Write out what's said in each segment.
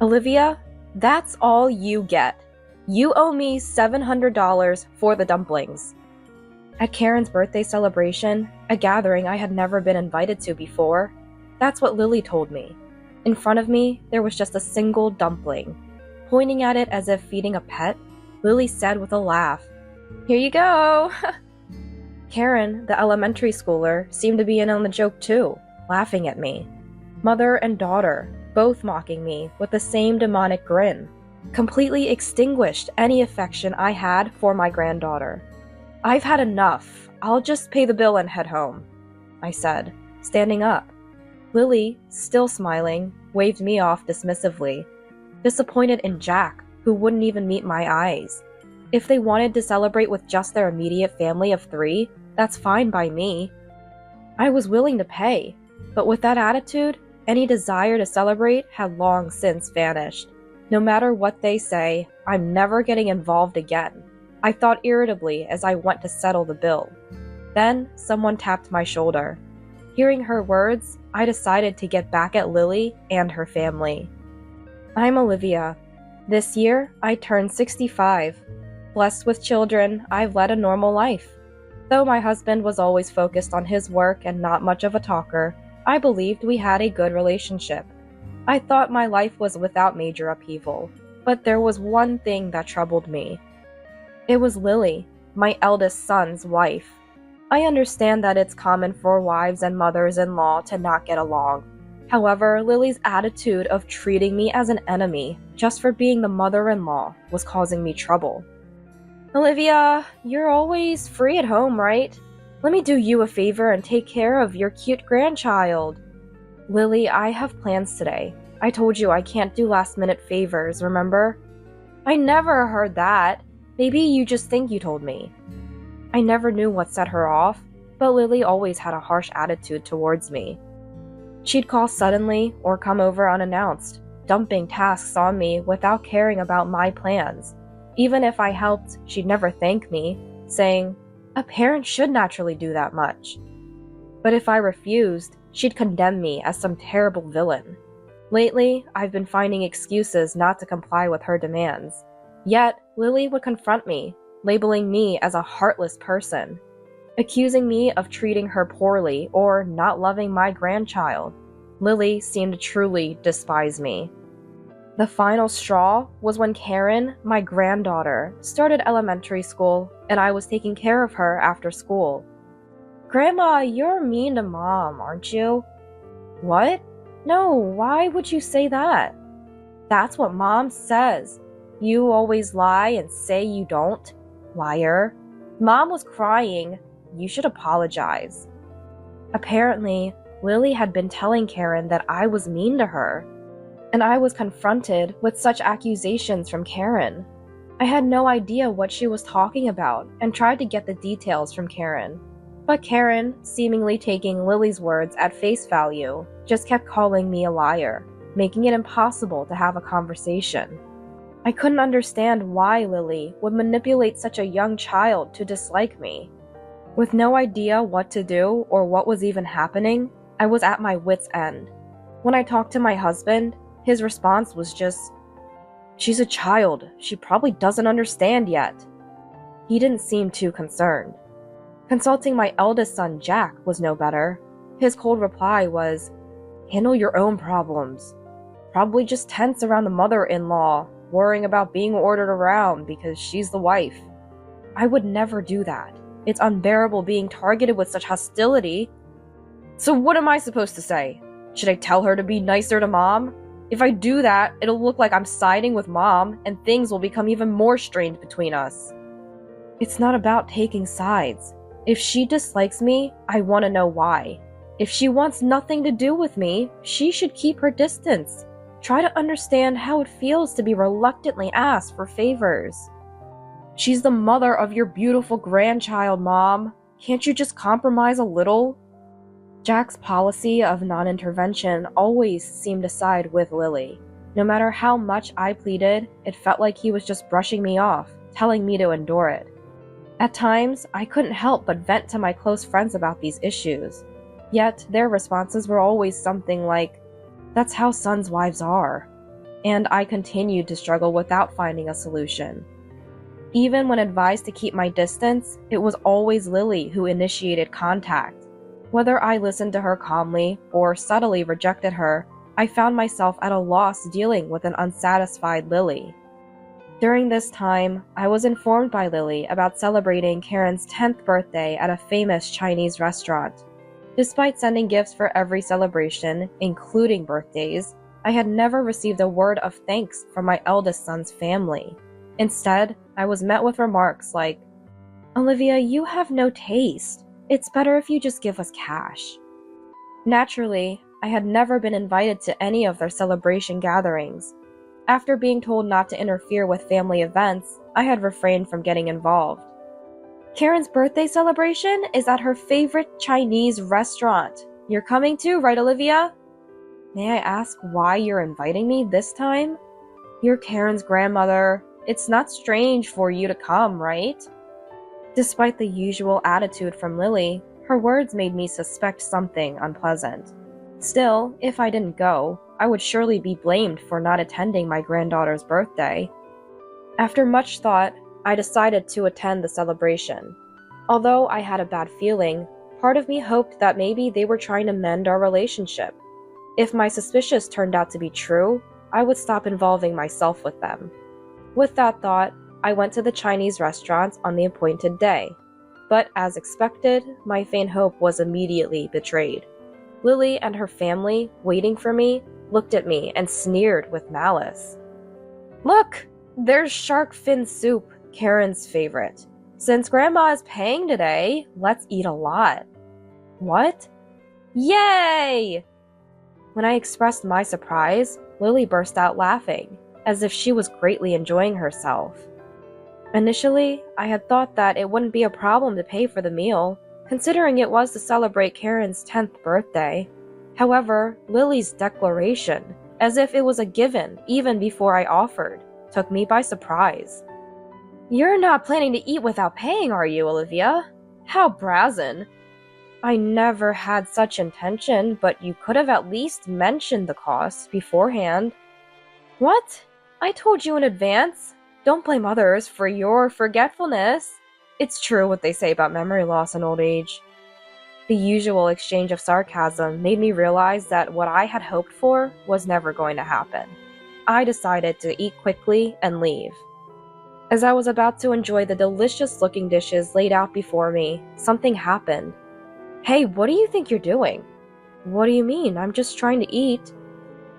Olivia, that's all you get. You owe me $700 for the dumplings. At Karen's birthday celebration, a gathering I had never been invited to before, that's what Lily told me. In front of me, there was just a single dumpling. Pointing at it as if feeding a pet, Lily said with a laugh, "Here you go!" Karen, the elementary schooler, seemed to be in on the joke too, laughing at me. Mother and daughter, both mocking me with the same demonic grin, completely extinguished any affection I had for my granddaughter. "I've had enough. I'll just pay the bill and head home," I said, standing up. Lily, still smiling, waved me off dismissively, disappointed in Jack, who wouldn't even meet my eyes. If they wanted to celebrate with just their immediate family of 3, that's fine by me. I was willing to pay, but with that attitude, any desire to celebrate had long since vanished. No matter what they say, I'm never getting involved again, I thought irritably as I went to settle the bill. Then someone tapped my shoulder. Hearing her words, I decided to get back at Lily and her family. "I'm Olivia. This year, I turned 65. Blessed with children, I've led a normal life. Though my husband was always focused on his work and not much of a talker, I believed we had a good relationship. I thought my life was without major upheaval, but there was one thing that troubled me. It was Lily, my eldest son's wife. I understand that it's common for wives and mothers-in-law to not get along. However, Lily's attitude of treating me as an enemy just for being the mother-in-law was causing me trouble. "Olivia, you're always free at home, right? Let me do you a favor and take care of your cute grandchild." "Lily, I have plans today. I told you I can't do last-minute favors, remember?" "I never heard that. Maybe you just think you told me." I never knew what set her off, but Lily always had a harsh attitude towards me. She'd call suddenly or come over unannounced, dumping tasks on me without caring about my plans. Even if I helped, she'd never thank me, saying, "A parent should naturally do that much." But if I refused, she'd condemn me as some terrible villain. Lately, I've been finding excuses not to comply with her demands. Yet, Lily would confront me, labeling me as a heartless person, accusing me of treating her poorly or not loving my grandchild. Lily seemed to truly despise me. The final straw was when Karen, my granddaughter, started elementary school and I was taking care of her after school. "Grandma, you're mean to Mom, aren't you?" "What? No, why would you say that?" "That's what Mom says. You always lie and say you don't. Liar. Mom was crying. You should apologize." Apparently, Lily had been telling Karen that I was mean to her, and I was confronted with such accusations from Karen. I had no idea what she was talking about and tried to get the details from Karen. But Karen, seemingly taking Lily's words at face value, just kept calling me a liar, making it impossible to have a conversation. I couldn't understand why Lily would manipulate such a young child to dislike me. With no idea what to do or what was even happening, I was at my wit's end. When I talked to my husband, his response was just, "She's a child. She probably doesn't understand yet." He didn't seem too concerned. Consulting my eldest son, Jack, was no better. His cold reply was, "Handle your own problems. Probably just tense around the mother-in-law, worrying about being ordered around because she's the wife." I would never do that. It's unbearable being targeted with such hostility. "So what am I supposed to say? Should I tell her to be nicer to Mom? If I do that, it'll look like I'm siding with Mom, and things will become even more strained between us." It's not about taking sides. If she dislikes me, I want to know why. If she wants nothing to do with me, she should keep her distance. Try to understand how it feels to be reluctantly asked for favors. "She's the mother of your beautiful grandchild, Mom. Can't you just compromise a little?" Jack's policy of non-intervention always seemed to side with Lily. No matter how much I pleaded, it felt like he was just brushing me off, telling me to endure it. At times, I couldn't help but vent to my close friends about these issues. Yet, their responses were always something like, "That's how sons' wives are." and I continued to struggle without finding a solution. Even when advised to keep my distance, it was always Lily who initiated contact. Whether I listened to her calmly or subtly rejected her, I found myself at a loss dealing with an unsatisfied Lily. During this time, I was informed by Lily about celebrating Karen's 10th birthday at a famous Chinese restaurant. Despite sending gifts for every celebration, including birthdays, I had never received a word of thanks from my eldest son's family. Instead, I was met with remarks like, "Olivia, you have no taste. It's better if you just give us cash." Naturally, I had never been invited to any of their celebration gatherings. After being told not to interfere with family events, I had refrained from getting involved. Karen's birthday celebration is at her favorite Chinese restaurant. You're coming too, right, Olivia? May I ask why you're inviting me this time? You're Karen's grandmother. It's not strange for you to come, right? Despite the usual attitude from Lily, her words made me suspect something unpleasant. Still, if I didn't go, I would surely be blamed for not attending my granddaughter's birthday. After much thought, I decided to attend the celebration. Although I had a bad feeling, part of me hoped that maybe they were trying to mend our relationship. If my suspicions turned out to be true, I would stop involving myself with them. With that thought, I went to the Chinese restaurant on the appointed day. But as expected, my faint hope was immediately betrayed. Lily and her family, waiting for me, looked at me and sneered with malice. "Look, there's shark fin soup, Karen's favorite. Since Grandma is paying today, let's eat a lot." What? Yay! When I expressed my surprise, Lily burst out laughing, as if she was greatly enjoying herself. Initially, I had thought that it wouldn't be a problem to pay for the meal, considering it was to celebrate Karen's 10th birthday. However, Lily's declaration, as if it was a given even before I offered, took me by surprise. "You're not planning to eat without paying, are you, Olivia? How brazen." "I never had such intention, but you could have at least mentioned the cost beforehand." "What? I told you in advance. Don't blame others for your forgetfulness. It's true what they say about memory loss and old age." The usual exchange of sarcasm made me realize that what I had hoped for was never going to happen. I decided to eat quickly and leave. As I was about to enjoy the delicious-looking dishes laid out before me, something happened. "Hey, what do you think you're doing?" "What do you mean? I'm just trying to eat."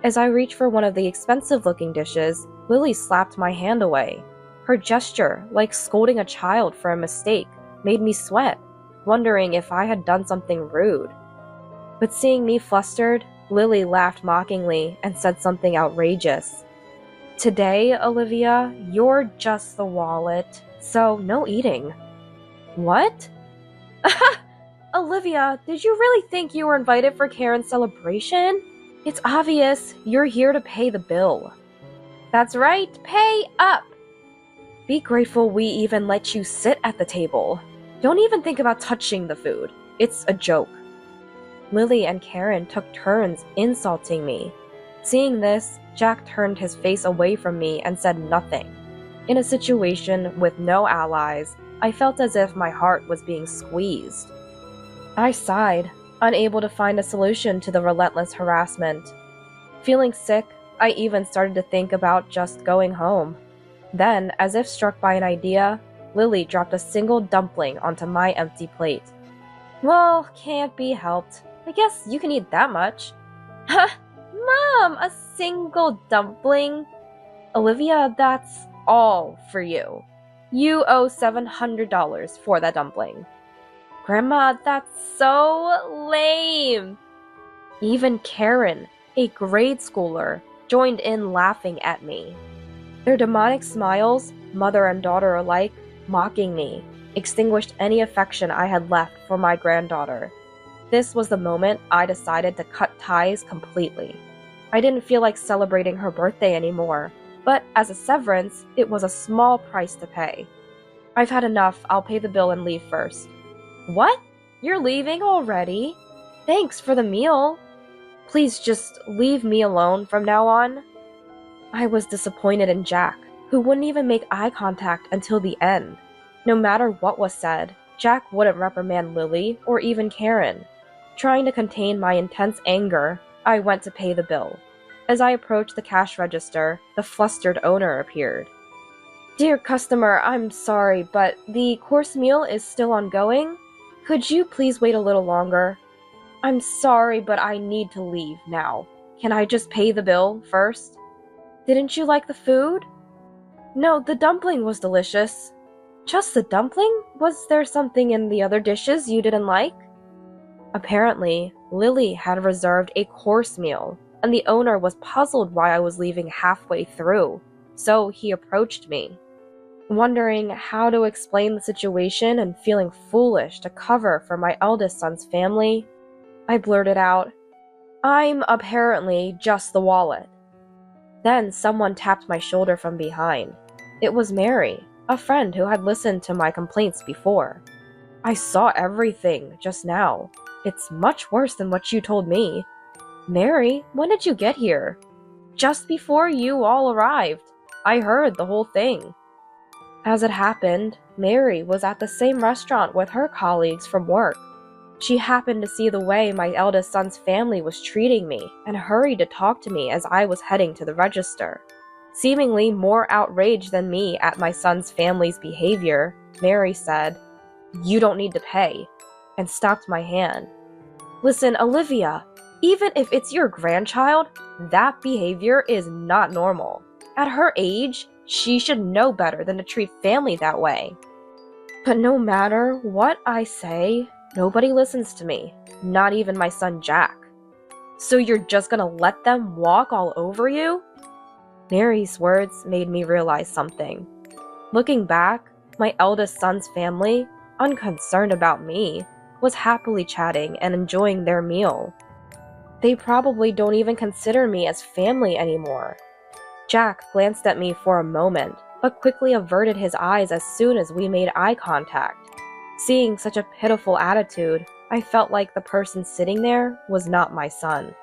As I reached for one of the expensive-looking dishes, Lily slapped my hand away. Her gesture, like scolding a child for a mistake, made me sweat, wondering if I had done something rude. But seeing me flustered, Lily laughed mockingly and said something outrageous. "Today, Olivia, you're just the wallet, so no eating." "What?" "Olivia, did you really think you were invited for Karen's celebration? It's obvious you're here to pay the bill." "That's right, pay up!" "Be grateful we even let you sit at the table. Don't even think about touching the food. It's a joke." Lily and Karen took turns insulting me. Seeing this, Jack turned his face away from me and said nothing. In a situation with no allies, I felt as if my heart was being squeezed. I sighed, unable to find a solution to the relentless harassment. Feeling sick, I even started to think about just going home. Then, as if struck by an idea, Lily dropped a single dumpling onto my empty plate. "Well, can't be helped. I guess you can eat that much." "Huh? Mom, a single dumpling?" "Olivia, that's all for you. You owe $700 for that dumpling." "Grandma, that's so lame." Even Karen, a grade schooler, joined in laughing at me. Their demonic smiles, mother and daughter alike, mocking me, extinguished any affection I had left for my granddaughter. This was the moment I decided to cut ties completely. I didn't feel like celebrating her birthday anymore, but as a severance, it was a small price to pay. "I've had enough. I'll pay the bill and leave first." "What? You're leaving already? Thanks for the meal. Please just leave me alone from now on." I was disappointed in Jack, who wouldn't even make eye contact until the end. No matter what was said, Jack wouldn't reprimand Lily or even Karen. Trying to contain my intense anger, I went to pay the bill. As I approached the cash register, the flustered owner appeared. "Dear customer, I'm sorry, but the course meal is still ongoing. Could you please wait a little longer? I'm sorry, but I need to leave now. Can I just pay the bill first?" "Didn't you like the food?" "No, the dumpling was delicious." "Just the dumpling? Was there something in the other dishes you didn't like?" Apparently, Lily had reserved a course meal, and the owner was puzzled why I was leaving halfway through, so he approached me. Wondering how to explain the situation and feeling foolish to cover for my eldest son's family, I blurted out, "I'm apparently just the wallet." Then someone tapped my shoulder from behind. It was Mary, a friend who had listened to my complaints before. "I saw everything just now. It's much worse than what you told me." "Mary, when did you get here?" "Just before you all arrived. I heard the whole thing." As it happened, Mary was at the same restaurant with her colleagues from work. She happened to see the way my eldest son's family was treating me and hurried to talk to me as I was heading to the register. Seemingly more outraged than me at my son's family's behavior, Mary said, "You don't need to pay," and stopped my hand. "Listen, Olivia, even if it's your grandchild, that behavior is not normal. At her age, she should know better than to treat family that way." But no matter what I say, nobody listens to me, not even my son Jack. "So you're just gonna let them walk all over you?" Mary's words made me realize something. Looking back, my eldest son's family, unconcerned about me, was happily chatting and enjoying their meal. They probably don't even consider me as family anymore. Jack glanced at me for a moment, but quickly averted his eyes as soon as we made eye contact. Seeing such a pitiful attitude, I felt like the person sitting there was not my son.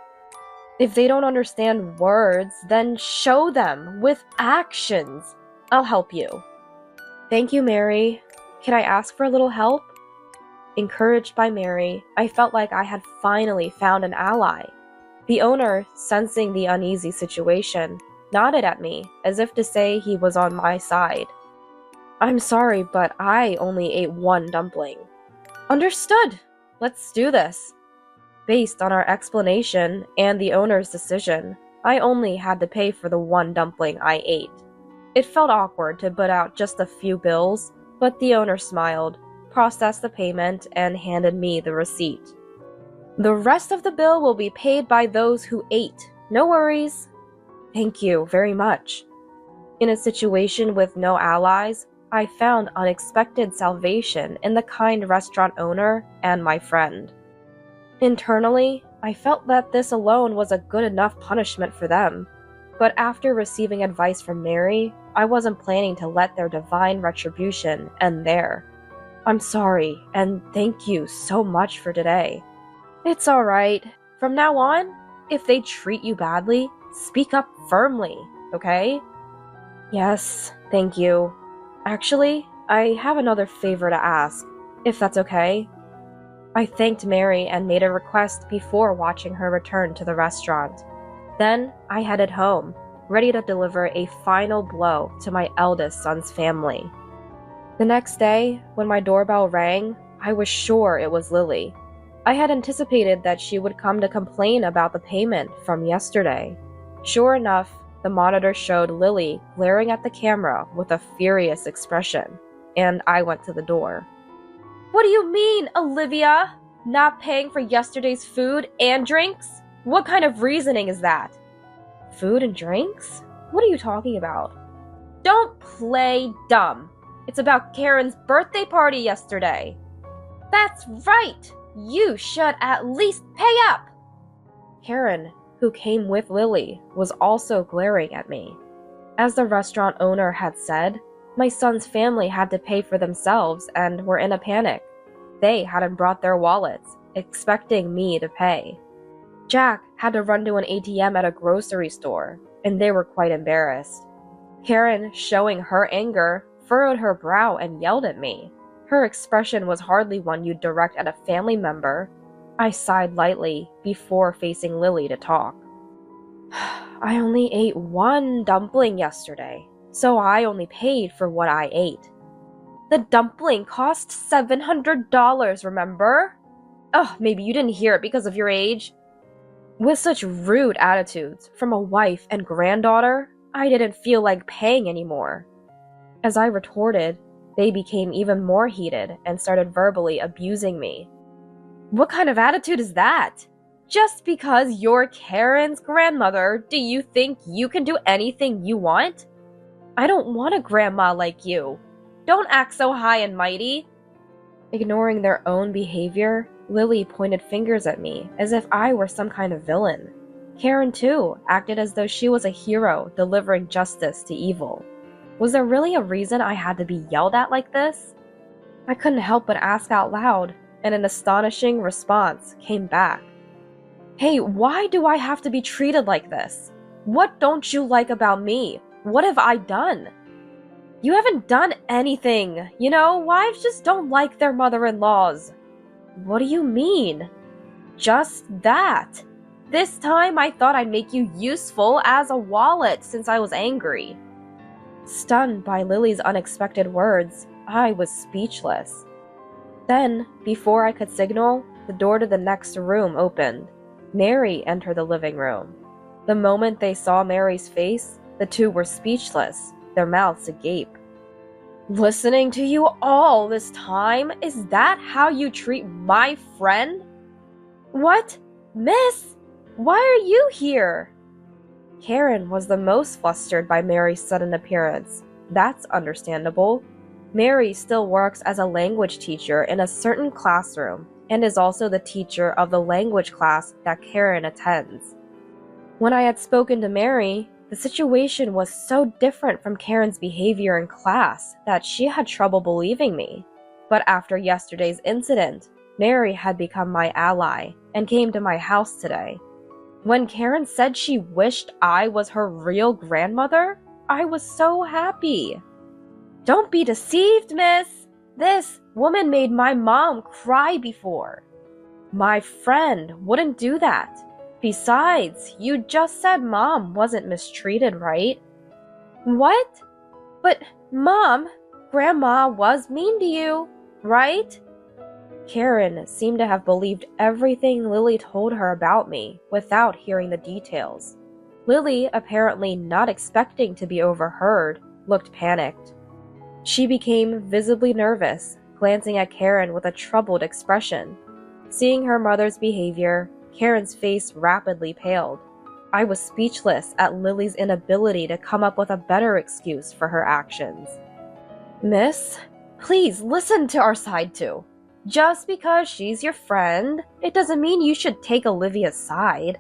If they don't understand words, then show them with actions. I'll help you. "Thank you, Mary. Can I ask for a little help?" Encouraged by Mary, I felt like I had finally found an ally. The owner, sensing the uneasy situation, nodded at me as if to say he was on my side. "I'm sorry, but I only ate one dumpling." "Understood. Let's do this." Based on our explanation and the owner's decision, I only had to pay for the one dumpling I ate. It felt awkward to put out just a few bills, but the owner smiled, processed the payment, and handed me the receipt. "The rest of the bill will be paid by those who ate. No worries." "Thank you very much." In a situation with no allies, I found unexpected salvation in the kind restaurant owner and my friend. Internally, I felt that this alone was a good enough punishment for them, but after receiving advice from Mary, I wasn't planning to let their divine retribution end there. "I'm sorry, and thank you so much for today." "It's alright. From now on, if they treat you badly, speak up firmly, okay?" "Yes, thank you. Actually, I have another favor to ask, if that's okay." I thanked Mary and made a request before watching her return to the restaurant. Then I headed home, ready to deliver a final blow to my eldest son's family. The next day, when my doorbell rang, I was sure it was Lily. I had anticipated that she would come to complain about the payment from yesterday. Sure enough, the monitor showed Lily glaring at the camera with a furious expression, and I went to the door. "What do you mean, Olivia? Not paying for yesterday's food and drinks? What kind of reasoning is that?" "Food and drinks? What are you talking about?" "Don't play dumb. It's about Karen's birthday party yesterday." "That's right! You should at least pay up!" Karen, who came with Lily, was also glaring at me. As the restaurant owner had said, my son's family had to pay for themselves and were in a panic. They hadn't brought their wallets, expecting me to pay. Jack had to run to an ATM at a grocery store. and they were quite embarrassed. Karen, showing her anger, furrowed her brow and yelled at me. Her expression was hardly one you'd direct at a family member. I sighed lightly before facing Lily to talk. I only ate one dumpling yesterday, so I only paid for what I ate. The dumpling cost $700, remember? Oh, maybe you didn't hear it because of your age. With such rude attitudes from a wife and granddaughter, I didn't feel like paying anymore. As I retorted, they became even more heated and started verbally abusing me. What kind of attitude is that? Just because you're Karen's grandmother, do you think you can do anything you want? I don't want a grandma like you. Don't act so high and mighty. Ignoring their own behavior, Lily pointed fingers at me as if I were some kind of villain. Karen, too, acted as though she was a hero delivering justice to evil. Was there really a reason I had to be yelled at like this? I couldn't help but ask out loud, and an astonishing response came back. Hey, why do I have to be treated like this? What don't you like about me? What have I done? You haven't done anything. You know, wives just don't like their mother-in-laws. What do you mean? Just that. This time I thought I'd make you useful as a wallet since I was angry. Stunned by Lily's unexpected words, I was speechless. Then, before I could signal, the door to the next room opened. Mary entered the living room. The moment they saw Mary's face, the two were speechless, their mouths agape. Listening to you all this time? Is that how you treat my friend? What? Miss? Why are you here? Karen was the most flustered by Mary's sudden appearance. That's understandable. Mary still works as a language teacher in a certain classroom and is also the teacher of the language class that Karen attends. When I had spoken to Mary, the situation was so different from Karen's behavior in class that she had trouble believing me. But after yesterday's incident, Mary had become my ally and came to my house today. When Karen said she wished I was her real grandmother, I was so happy. Don't be deceived, miss. This woman made my mom cry before. My friend wouldn't do that. Besides, you just said Mom wasn't mistreated, right? What? But, Mom, Grandma was mean to you, right? Karen seemed to have believed everything Lily told her about me without hearing the details. Lily, apparently not expecting to be overheard, looked panicked. She became visibly nervous, glancing at Karen with a troubled expression. Seeing her mother's behavior, Karen's face rapidly paled. I was speechless at Lily's inability to come up with a better excuse for her actions. Miss, please listen to our side too. Just because she's your friend, it doesn't mean you should take Olivia's side.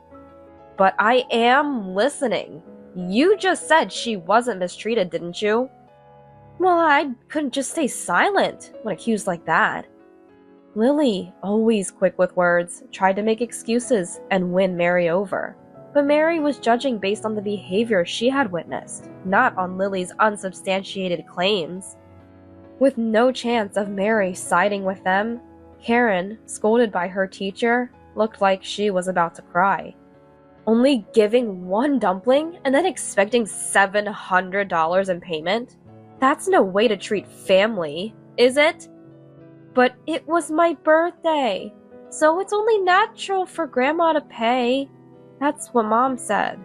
But I am listening. You just said she wasn't mistreated, didn't you? Well, I couldn't just stay silent when accused like that. Lily, always quick with words, tried to make excuses and win Mary over. But Mary was judging based on the behavior she had witnessed, not on Lily's unsubstantiated claims. With no chance of Mary siding with them, Karen, scolded by her teacher, looked like she was about to cry. Only giving one dumpling and then expecting $700 in payment? That's no way to treat family, is it? But it was my birthday, so it's only natural for Grandma to pay. That's what Mom said.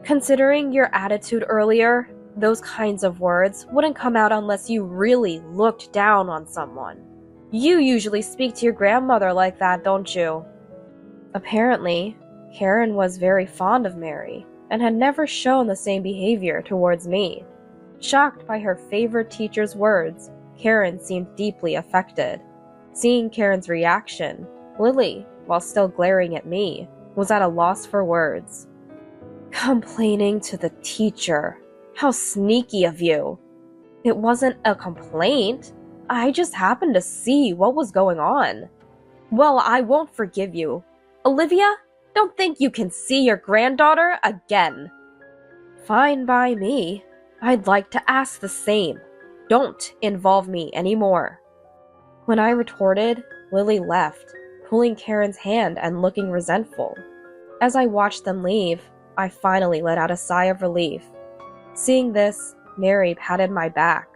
Considering your attitude earlier, those kinds of words wouldn't come out unless you really looked down on someone. You usually speak to your grandmother like that, don't you? Apparently, Karen was very fond of Mary and had never shown the same behavior towards me. Shocked by her favorite teacher's words, Karen seemed deeply affected. Seeing Karen's reaction, Lily, while still glaring at me, was at a loss for words. Complaining to the teacher. How sneaky of you. It wasn't a complaint. I just happened to see what was going on. Well, I won't forgive you. Olivia, don't think you can see your granddaughter again. Fine by me. I'd like to ask the same. Don't involve me anymore. When I retorted, Lily left, pulling Karen's hand and looking resentful. As I watched them leave, I finally let out a sigh of relief. Seeing this, Mary patted my back.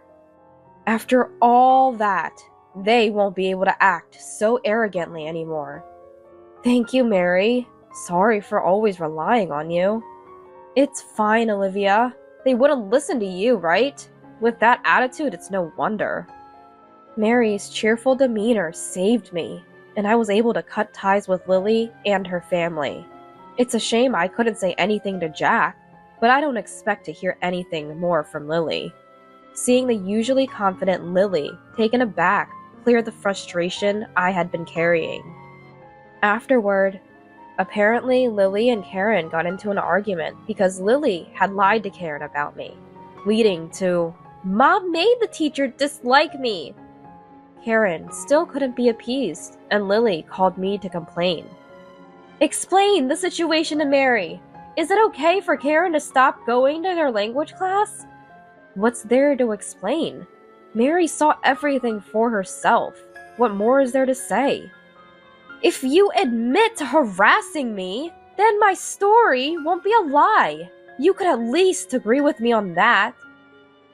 After all that, they won't be able to act so arrogantly anymore. Thank you, Mary. Sorry for always relying on you. It's fine, Olivia. They wouldn't listen to you, right? With that attitude, it's no wonder. Mary's cheerful demeanor saved me, and I was able to cut ties with Lily and her family. It's a shame I couldn't say anything to Jack, but I don't expect to hear anything more from Lily. Seeing the usually confident Lily taken aback cleared the frustration I had been carrying. Afterward, apparently Lily and Karen got into an argument because Lily had lied to Karen about me, leading to, "Mom made the teacher dislike me." Karen still couldn't be appeased, and Lily called me to complain. Explain the situation to Mary. Is it okay for Karen to stop going to her language class? What's there to explain? Mary saw everything for herself. What more is there to say? If you admit to harassing me, then my story won't be a lie. You could at least agree with me on that.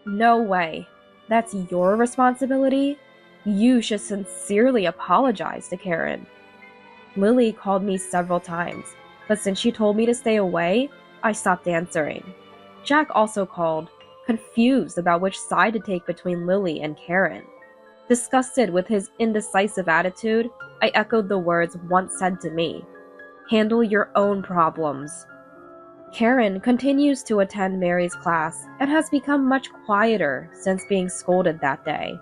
No way. That's your responsibility. You should sincerely apologize to Karen. Lily called me several times, but since she told me to stay away, I stopped answering. Jack also called, confused about which side to take between Lily and Karen. Disgusted with his indecisive attitude, I echoed the words once said to me, "Handle your own problems." Karen continues to attend Mary's class and has become much quieter since being scolded that day.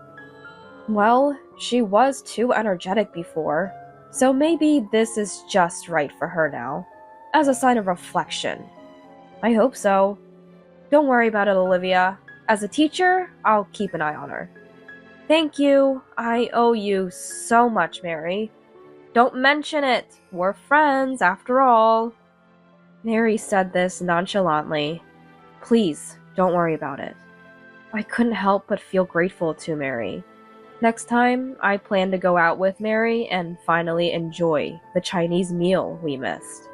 Well, she was too energetic before, so maybe this is just right for her now, as a sign of reflection. I hope so. Don't worry about it, Olivia. As a teacher, I'll keep an eye on her. Thank you. I owe you so much, Mary. Don't mention it. We're friends, after all. Mary said this nonchalantly. Please, don't worry about it. I couldn't help but feel grateful to Mary. Next time, I plan to go out with Mary and finally enjoy the Chinese meal we missed.